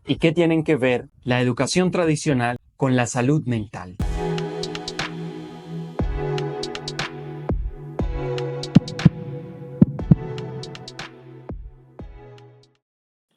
y qué tienen que ver la educación tradicional con la salud mental.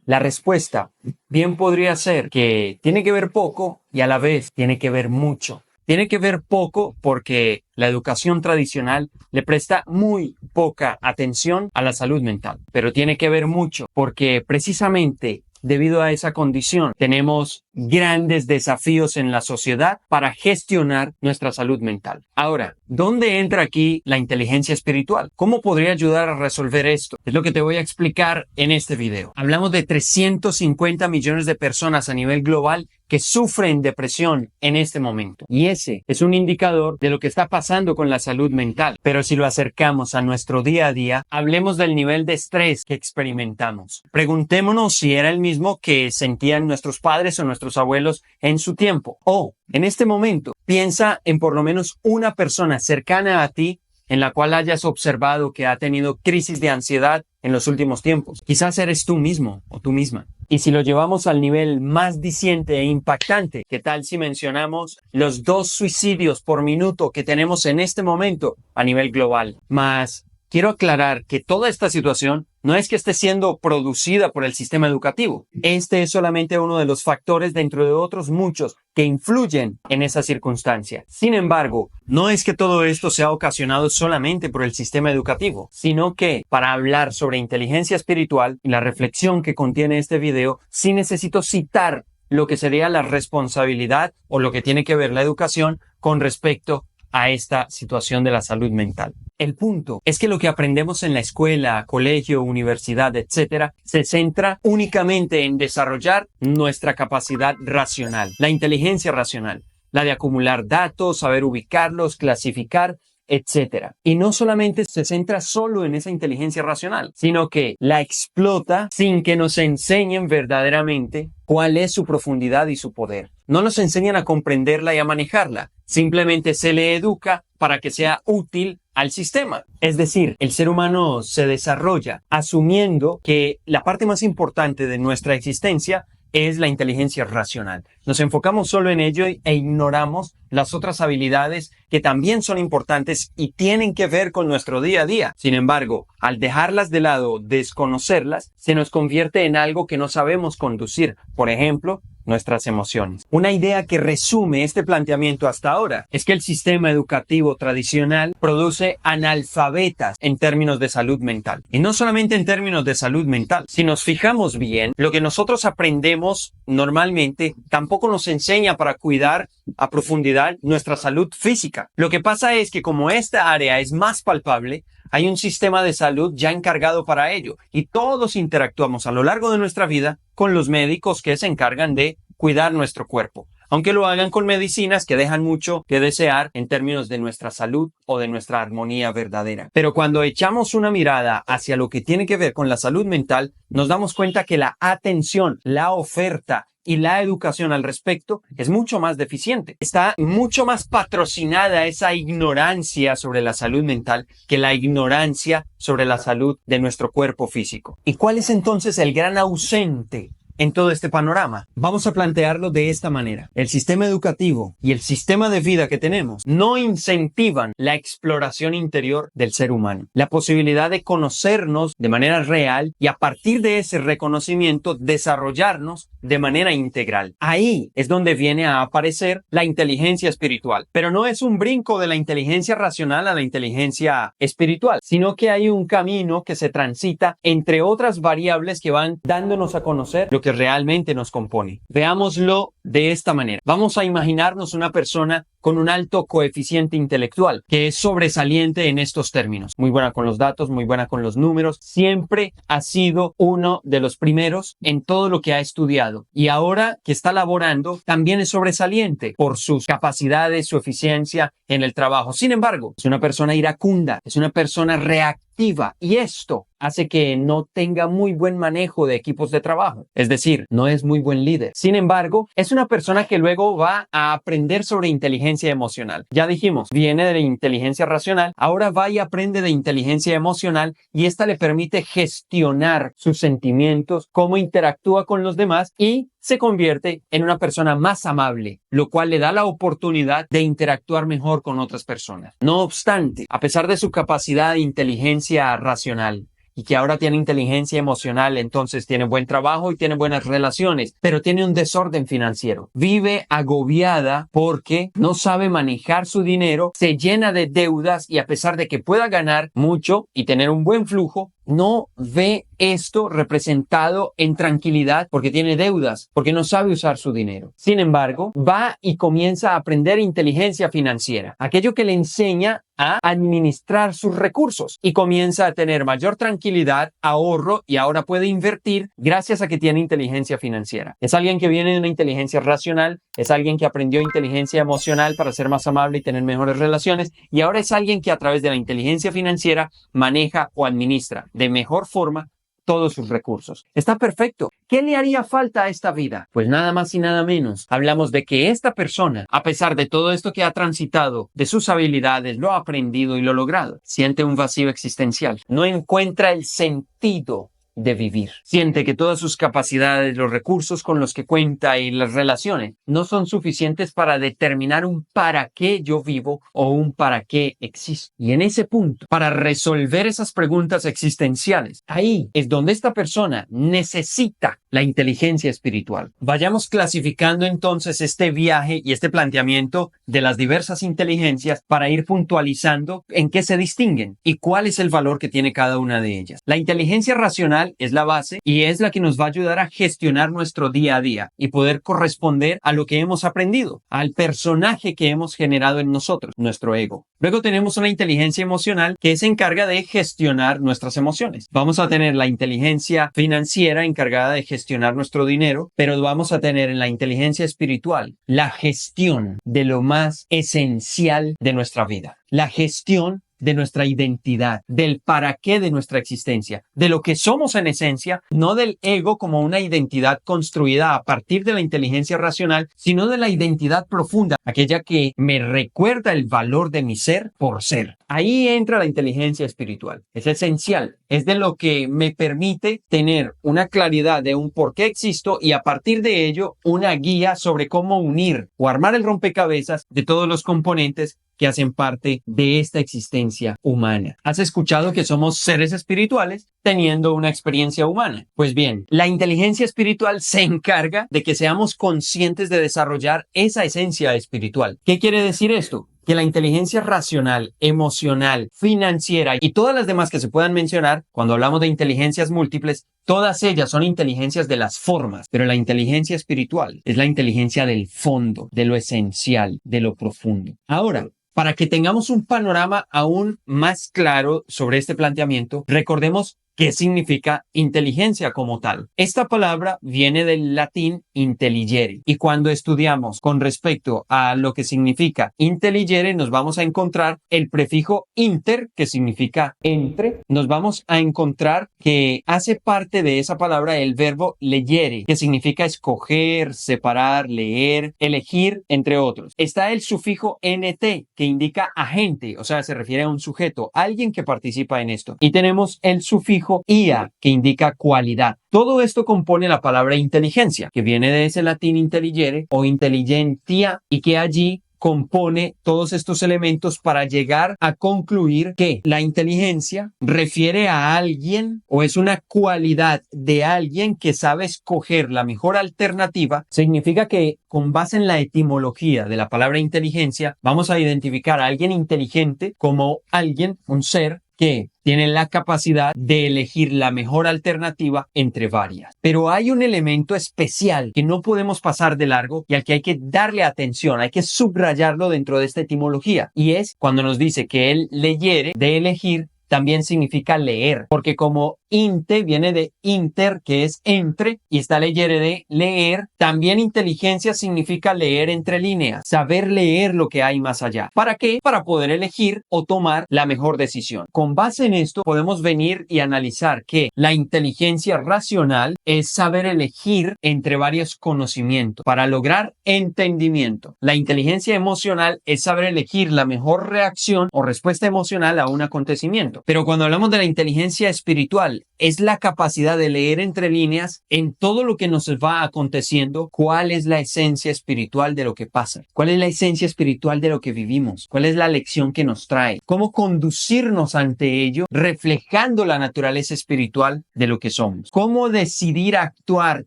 La respuesta bien podría ser que tiene que ver poco y a la vez tiene que ver mucho. Tiene que ver poco porque la educación tradicional le presta muy poca atención a la salud mental, pero tiene que ver mucho porque precisamente debido a esa condición tenemos grandes desafíos en la sociedad para gestionar nuestra salud mental. Ahora, ¿dónde entra aquí la inteligencia espiritual? ¿Cómo podría ayudar a resolver esto? Es lo que te voy a explicar en este video. Hablamos de 350 millones de personas a nivel global que sufren depresión en este momento. Y ese es un indicador de lo que está pasando con la salud mental. Pero si lo acercamos a nuestro día a día, hablemos del nivel de estrés que experimentamos. Preguntémonos si era el mismo que sentían nuestros padres o nuestros abuelos en su tiempo. O, en este momento, piensa en por lo menos una persona cercana a ti en la cual hayas observado que ha tenido crisis de ansiedad en los últimos tiempos. Quizás eres tú mismo o tú misma. Y si lo llevamos al nivel más diciente e impactante, ¿qué tal si mencionamos los 2 suicidios por minuto que tenemos en este momento a nivel global? Más, quiero aclarar que toda esta situación no es que esté siendo producida por el sistema educativo. Este es solamente uno de los factores dentro de otros muchos que influyen en esa circunstancia. Sin embargo, no es que todo esto sea ocasionado solamente por el sistema educativo, sino que para hablar sobre inteligencia espiritual y la reflexión que contiene este video, sí necesito citar lo que sería la responsabilidad o lo que tiene que ver la educación con respecto a esta situación de la salud mental. El punto es que lo que aprendemos en la escuela, colegio, universidad, etcétera, se centra únicamente en desarrollar nuestra capacidad racional, la inteligencia racional, la de acumular datos, saber ubicarlos, clasificar, etcétera. Y no solamente se centra solo en esa inteligencia racional, sino que la explota sin que nos enseñen verdaderamente cuál es su profundidad y su poder. No nos enseñan a comprenderla y a manejarla. Simplemente se le educa para que sea útil al sistema. Es decir, el ser humano se desarrolla asumiendo que la parte más importante de nuestra existencia es la inteligencia racional. Nos enfocamos solo en ello e ignoramos las otras habilidades que también son importantes y tienen que ver con nuestro día a día. Sin embargo, al dejarlas de lado, desconocerlas, se nos convierte en algo que no sabemos conducir. Por ejemplo, nuestras emociones. Una idea que resume este planteamiento hasta ahora es que el sistema educativo tradicional produce analfabetas en términos de salud mental. Y no solamente en términos de salud mental. Si nos fijamos bien, lo que nosotros aprendemos normalmente tampoco nos enseña para cuidar a profundidad nuestra salud física. Lo que pasa es que como esta área es más palpable, hay un sistema de salud ya encargado para ello y todos interactuamos a lo largo de nuestra vida con los médicos que se encargan de cuidar nuestro cuerpo, aunque lo hagan con medicinas que dejan mucho que desear en términos de nuestra salud o de nuestra armonía verdadera. Pero cuando echamos una mirada hacia lo que tiene que ver con la salud mental, nos damos cuenta que la atención, la oferta y la educación al respecto es mucho más deficiente. Está mucho más patrocinada esa ignorancia sobre la salud mental que la ignorancia sobre la salud de nuestro cuerpo físico. ¿Y cuál es entonces el gran ausente en todo este panorama? Vamos a plantearlo de esta manera. El sistema educativo y el sistema de vida que tenemos no incentivan la exploración interior del ser humano, la posibilidad de conocernos de manera real y a partir de ese reconocimiento desarrollarnos de manera integral. Ahí es donde viene a aparecer la inteligencia espiritual, pero no es un brinco de la inteligencia racional a la inteligencia espiritual, sino que hay un camino que se transita entre otras variables que van dándonos a conocer lo que realmente nos compone. Veámoslo de esta manera. Vamos a imaginarnos una persona con un alto coeficiente intelectual, que es sobresaliente en estos términos. Muy buena con los datos, muy buena con los números. Siempre ha sido uno de los primeros en todo lo que ha estudiado. Y ahora que está laborando, también es sobresaliente por sus capacidades, su eficiencia en el trabajo. Sin embargo, es una persona iracunda, es una persona reactiva. Y esto hace que no tenga muy buen manejo de equipos de trabajo. Es decir, no es muy buen líder. Sin embargo, es una persona que luego va a aprender sobre inteligencia inteligencia emocional. Ya dijimos, viene de la inteligencia racional, ahora va y aprende de inteligencia emocional y esta le permite gestionar sus sentimientos, cómo interactúa con los demás y se convierte en una persona más amable, lo cual le da la oportunidad de interactuar mejor con otras personas. No obstante, a pesar de su capacidad de inteligencia racional, y que ahora tiene inteligencia emocional, entonces tiene buen trabajo y tiene buenas relaciones, pero tiene un desorden financiero. Vive agobiada porque no sabe manejar su dinero, se llena de deudas y a pesar de que pueda ganar mucho y tener un buen flujo, no ve esto representado en tranquilidad porque tiene deudas, porque no sabe usar su dinero. Sin embargo, va y comienza a aprender inteligencia financiera, aquello que le enseña a administrar sus recursos y comienza a tener mayor tranquilidad, ahorro y ahora puede invertir gracias a que tiene inteligencia financiera. Es alguien que viene de una inteligencia racional, es alguien que aprendió inteligencia emocional para ser más amable y tener mejores relaciones y ahora es alguien que a través de la inteligencia financiera maneja o administra de mejor forma todos sus recursos. Está perfecto. ¿Qué le haría falta a esta vida? Pues nada más y nada menos. Hablamos de que esta persona, a pesar de todo esto que ha transitado, de sus habilidades, lo ha aprendido y lo ha logrado, siente un vacío existencial. No encuentra el sentido de vivir. Siente que todas sus capacidades, los recursos con los que cuenta y las relaciones no son suficientes para determinar un para qué yo vivo o un para qué existo. Y en ese punto, para resolver esas preguntas existenciales, ahí es donde esta persona necesita la inteligencia espiritual. Vayamos clasificando entonces este viaje y este planteamiento de las diversas inteligencias para ir puntualizando en qué se distinguen y cuál es el valor que tiene cada una de ellas. La inteligencia racional es la base y es la que nos va a ayudar a gestionar nuestro día a día y poder corresponder a lo que hemos aprendido, al personaje que hemos generado en nosotros, nuestro ego. Luego tenemos una inteligencia emocional que se encarga de gestionar nuestras emociones. Vamos a tener la inteligencia financiera encargada de gestionar nuestro dinero, pero vamos a tener en la inteligencia espiritual la gestión de lo más esencial de nuestra vida, la gestión de nuestra identidad, del para qué de nuestra existencia, de lo que somos en esencia, no del ego como una identidad construida a partir de la inteligencia racional, sino de la identidad profunda, aquella que me recuerda el valor de mi ser por ser. Ahí entra la inteligencia espiritual. Es esencial. Es de lo que me permite tener una claridad de un por qué existo y a partir de ello una guía sobre cómo unir o armar el rompecabezas de todos los componentes que hacen parte de esta existencia humana. ¿Has escuchado que somos seres espirituales teniendo una experiencia humana? Pues bien, la inteligencia espiritual se encarga de que seamos conscientes de desarrollar esa esencia espiritual. ¿Qué quiere decir esto? Que la inteligencia racional, emocional, financiera y todas las demás que se puedan mencionar, cuando hablamos de inteligencias múltiples, todas ellas son inteligencias de las formas, pero la inteligencia espiritual es la inteligencia del fondo, de lo esencial, de lo profundo. Ahora, para que tengamos un panorama aún más claro sobre este planteamiento, recordemos ¿qué significa inteligencia como tal? Esta palabra viene del latín intelligere y cuando estudiamos con respecto a lo que significa intelligere nos vamos a encontrar el prefijo inter que significa entre. Nos vamos a encontrar que hace parte de esa palabra el verbo leyere que significa escoger, separar, leer, elegir, entre otros. Está el sufijo nt que indica agente, o sea, se refiere a un sujeto, alguien que participa en esto. Y tenemos el sufijo ia, que indica cualidad. Todo esto compone la palabra inteligencia, que viene de ese latín intelligere o intelligentia y que allí compone todos estos elementos para llegar a concluir que la inteligencia refiere a alguien o es una cualidad de alguien que sabe escoger la mejor alternativa. Significa que con base en la etimología de la palabra inteligencia vamos a identificar a alguien inteligente como alguien, un ser que tiene la capacidad de elegir la mejor alternativa entre varias. Pero hay un elemento especial que no podemos pasar de largo y al que hay que darle atención, hay que subrayarlo dentro de esta etimología. Y es cuando nos dice que él leyere, de elegir, también significa leer, porque como inte viene de inter, que es entre, y está leyere de leer, también inteligencia significa leer entre líneas, saber leer lo que hay más allá. ¿Para qué? Para poder elegir o tomar la mejor decisión. Con base en esto, podemos venir y analizar que la inteligencia racional es saber elegir entre varios conocimientos para lograr entendimiento. La inteligencia emocional es saber elegir la mejor reacción o respuesta emocional a un acontecimiento. Pero cuando hablamos de la inteligencia espiritual, es la capacidad de leer entre líneas en todo lo que nos va aconteciendo, cuál es la esencia espiritual de lo que pasa, cuál es la esencia espiritual de lo que vivimos, cuál es la lección que nos trae, cómo conducirnos ante ello, reflejando la naturaleza espiritual de lo que somos, cómo decidir actuar,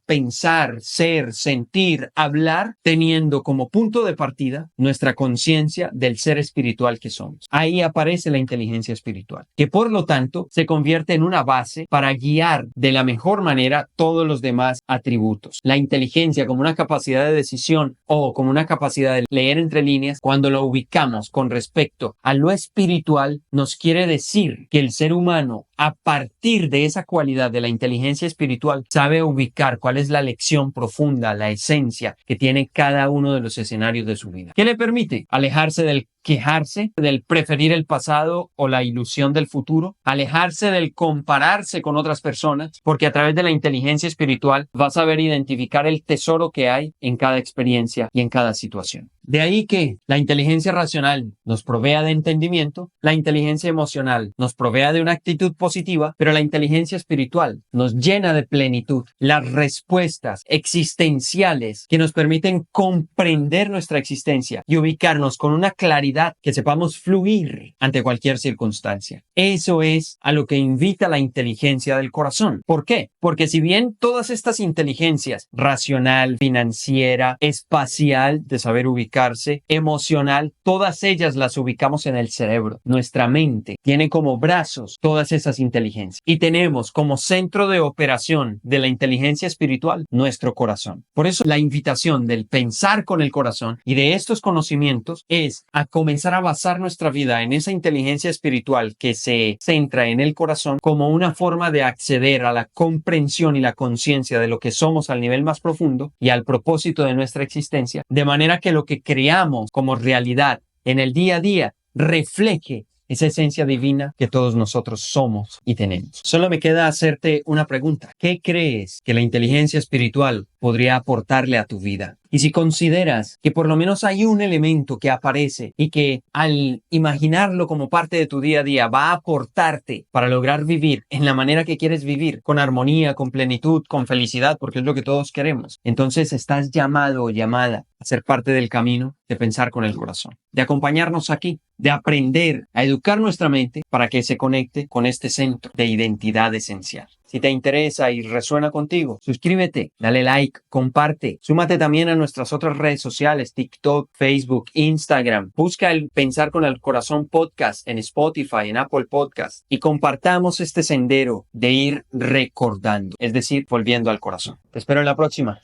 pensar, ser, sentir, hablar, teniendo como punto de partida nuestra conciencia del ser espiritual que somos. Ahí aparece la inteligencia espiritual, que por lo tanto se convierte en una base para guiar de la mejor manera todos los demás atributos. La inteligencia como una capacidad de decisión o como una capacidad de leer entre líneas, cuando lo ubicamos con respecto a lo espiritual, nos quiere decir que el ser humano, a partir de esa cualidad de la inteligencia espiritual, sabe ubicar cuál es la lección profunda, la esencia que tiene cada uno de los escenarios de su vida. ¿Qué le permite? Alejarse del quejarse, del preferir el pasado o la ilusión del futuro, alejarse del compararse con otras personas, porque a través de la inteligencia espiritual vas a saber identificar el tesoro que hay en cada experiencia y en cada situación. De ahí que la inteligencia racional nos provea de entendimiento, la inteligencia emocional nos provea de una actitud positiva, pero la inteligencia espiritual nos llena de plenitud, las respuestas existenciales que nos permiten comprender nuestra existencia y ubicarnos con una claridad que sepamos fluir ante cualquier circunstancia. Eso es a lo que invita la inteligencia del corazón. ¿Por qué? Porque si bien todas estas inteligencias, racional, financiera, espacial, de saber ubicarse, emocional, todas ellas las ubicamos en el cerebro. Nuestra mente tiene como brazos todas esas inteligencias y tenemos como centro de operación de la inteligencia espiritual nuestro corazón. Por eso la invitación del pensar con el corazón y de estos conocimientos es a comenzar a basar nuestra vida en esa inteligencia espiritual que se centra en el corazón como una forma de acceder a la comprensión y la conciencia de lo que somos al nivel más profundo y al propósito de nuestra existencia, de manera que lo que creamos como realidad en el día a día refleje esa esencia divina que todos nosotros somos y tenemos. Solo me queda hacerte una pregunta. ¿Qué crees que la inteligencia espiritual podría aportarle a tu vida? Y si consideras que por lo menos hay un elemento que aparece y que al imaginarlo como parte de tu día a día va a aportarte para lograr vivir en la manera que quieres vivir, con armonía, con plenitud, con felicidad, porque es lo que todos queremos, entonces estás llamado o llamada a ser parte del camino de pensar con el corazón, de acompañarnos aquí, de aprender a educar nuestra mente para que se conecte con este centro de identidad esencial. Si te interesa y resuena contigo, suscríbete, dale like, comparte. Súmate también a nuestras otras redes sociales, TikTok, Facebook, Instagram. Busca el Pensar con el Corazón podcast en Spotify, en Apple Podcast. Y compartamos este sendero de ir recordando, es decir, volviendo al corazón. Te espero en la próxima.